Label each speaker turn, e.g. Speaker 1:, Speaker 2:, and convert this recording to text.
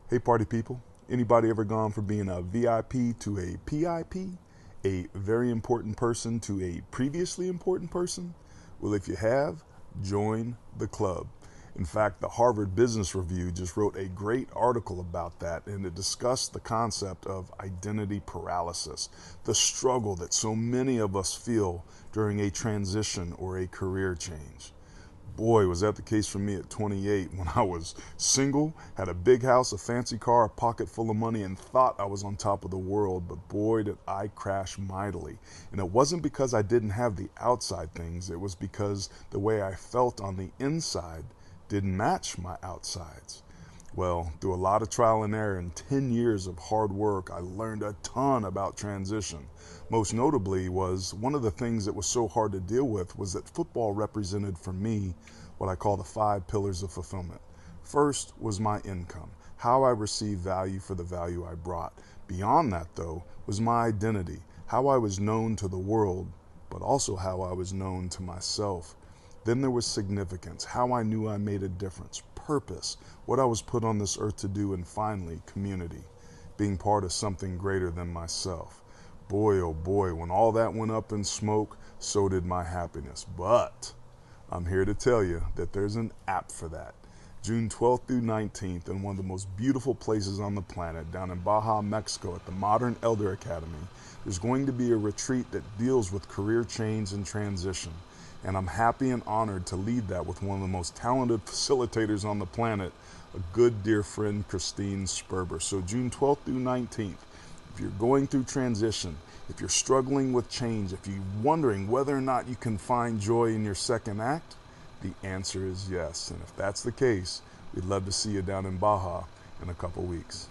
Speaker 1: Hey party people, anybody ever gone from being a VIP to a PIP? A very important person to a previously important person? Well, if you have, join the club. In fact, the Harvard Business Review just wrote a great article about that, and it discussed the concept of identity paralysis, the struggle that so many of us feel during a transition or a career change. Boy, was that the case for me at 28 when I was single, had a big house, a fancy car, a pocket full of money, and thought I was on top of the world. But boy, did I crash mightily. And it wasn't because I didn't have the outside things, it was because the way I felt on the inside didn't match my outsides. Well, through a lot of trial and error and 10 years of hard work, I learned a ton about transition. Most notably was one of the things that was so hard to deal with was that football represented for me what I call the 5 pillars of fulfillment. First was my income, how I received value for the value I brought. Beyond that, though, was my identity, how I was known to the world, but also how I was known to myself. Then there was significance, how I knew I made a difference, purpose, what I was put on this earth to do, and finally, community, being part of something greater than myself. Boy, oh boy, when all that went up in smoke, so did my happiness. But I'm here to tell you that there's an app for that. June 12th through 19th in one of the most beautiful places on the planet, down in Baja, Mexico at the Modern Elder Academy, there's going to be a retreat that deals with career change and transition. And I'm happy and honored to lead that with one of the most talented facilitators on the planet, a good dear friend, Christine Sperber. So June 12th through 19th, if you're going through transition, if you're struggling with change, if you're wondering whether or not you can find joy in your second act, the answer is yes. And if that's the case, we'd love to see you down in Baja in a couple weeks.